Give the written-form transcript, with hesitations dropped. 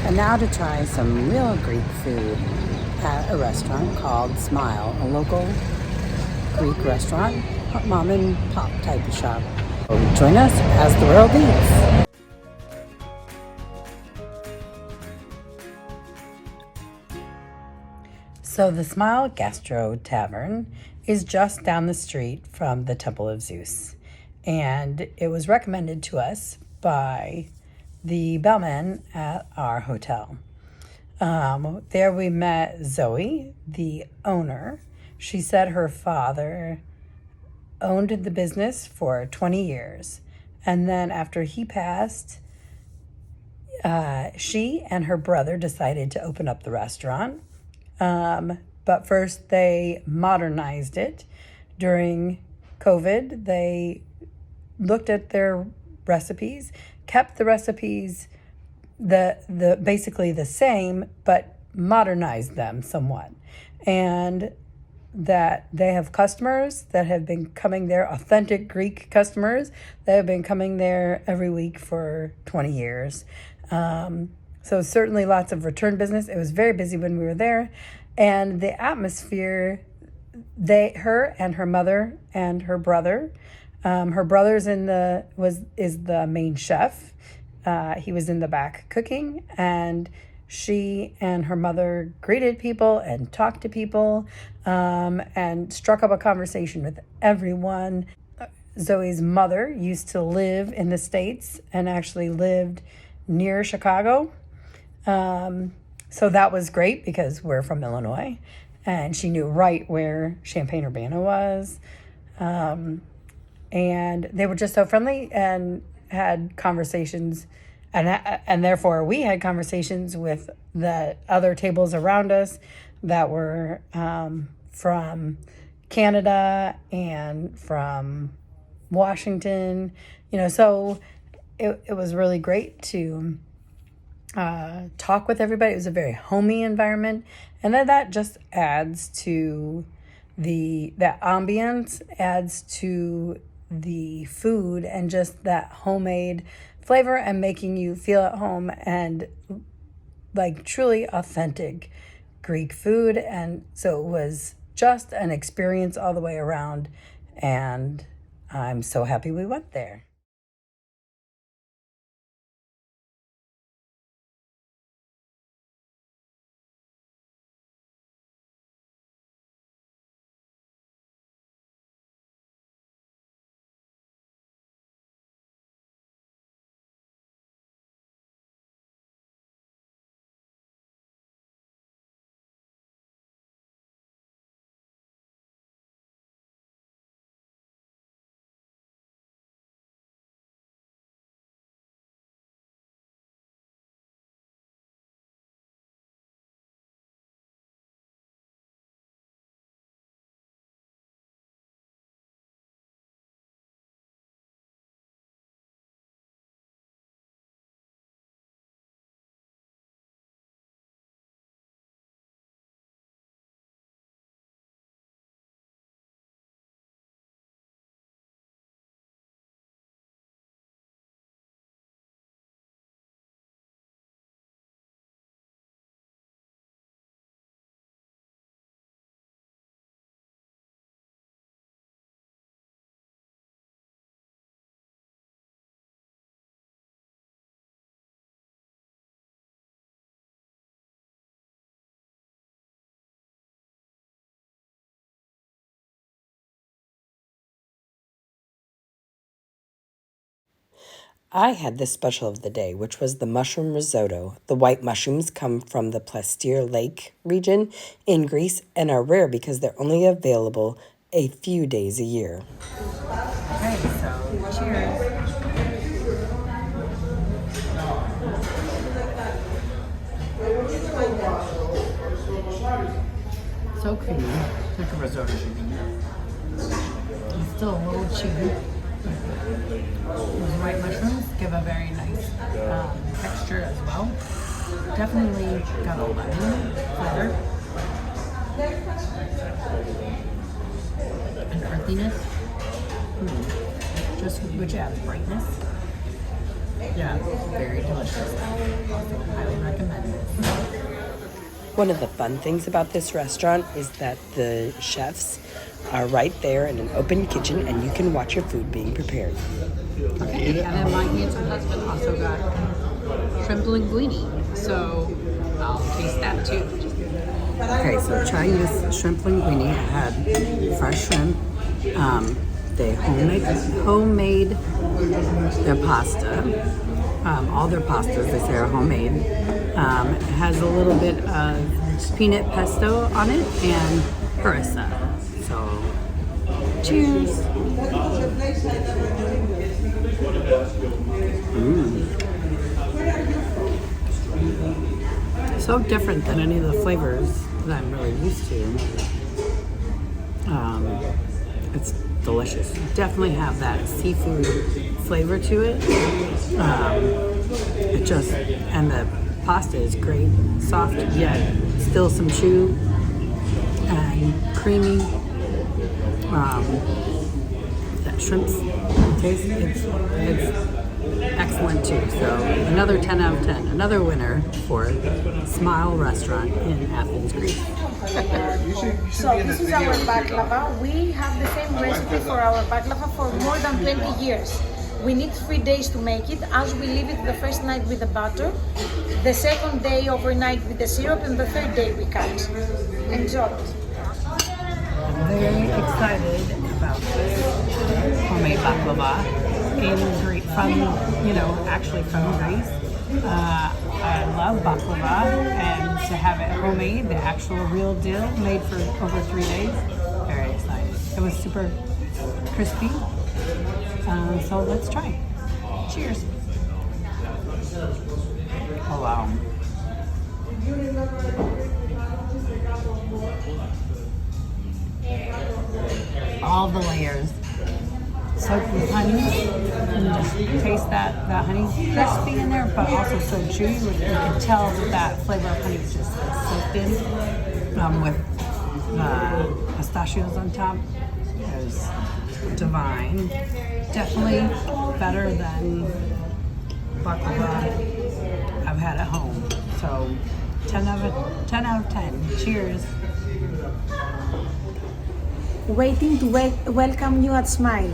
And now to try some real Greek food at a restaurant called Smile, a local Greek restaurant, mom and pop type of shop. Join us as the world eats. So the Smile Gastrotavern is just down the street from the Temple of Zeus. And it was recommended to us by the bellman at our hotel. There we met Zoey, the owner. She said her father owned the business for 20 years. And then after he passed, she and her brother decided to open up the restaurant. But first they modernized it. During COVID, they looked at their recipes, kept the recipes basically the same, but modernized them somewhat. And that they have customers that have been coming there, authentic Greek customers that have been coming there every week for 20 years. So certainly lots of return business. It was very busy when we were there. And the atmosphere, her and her mother and her brother, her brother's is the main chef. He was in the back cooking, and she and her mother greeted people and talked to people, and struck up a conversation with everyone. Zoey's mother used to live in the States and actually lived near Chicago. So that was great because we're from Illinois, and she knew right where Champaign-Urbana was. And they were just so friendly and had conversations, and therefore we had conversations with the other tables around us that were from Canada and from Washington, so it was really great to talk with everybody. It was a very homey environment, and then that just adds to that ambience, adds to the food and just that homemade flavor and making you feel at home and like truly authentic Greek food. And so it was just an experience all the way around, and I'm so happy we went there. I had this special of the day, which was the mushroom risotto. The white mushrooms come from the Plestir Lake region in Greece and are rare because they're only available a few days a year. Okay, so cheers. So creamy, like a risotto should be. It's still a little chewy. Those white mushrooms give a very nice texture as well. Definitely got a lemon flavor. And earthiness. Just which adds brightness. Yeah, very delicious. Also highly recommend. One of the fun things about this restaurant is that the chefs are right there in an open kitchen and you can watch your food being prepared. Okay, and then my handsome husband also got shrimp linguine, so I'll taste that too. Okay, so trying this shrimp linguine, I had fresh shrimp. They homemade their pasta. All their pastas, they say, are homemade. It has a little bit of peanut pesto on it and harissa. So, cheers. So different than any of the flavors that I'm really used to. It's delicious. Definitely have that seafood flavor to it. And the pasta is great, soft yet still some chew and creamy. That shrimp's taste, it's excellent too. So another 10 out of 10, another winner for Smile Restaurant in Athens, Greece. So this is our baklava. We have the same recipe for our baklava for more than 20 years. We need 3 days to make it, as we leave it the first night with the butter, the second day overnight with the syrup, and the third day we cut. Enjoy it. I'm very excited about this homemade baklava in Greece, actually from Greece. I love baklava, and to have it homemade, the actual real deal, made for over 3 days, very excited. It was super crispy, so let's try. Cheers. Oh wow. All the layers soaked with honey, and just taste that honey crispy in there, but also so chewy. You can tell that flavor of honey is just soaked in with pistachios on top. It was divine. Definitely better than baklava I've had at home. So 10 out of 10. Cheers. Waiting to welcome you at Smile.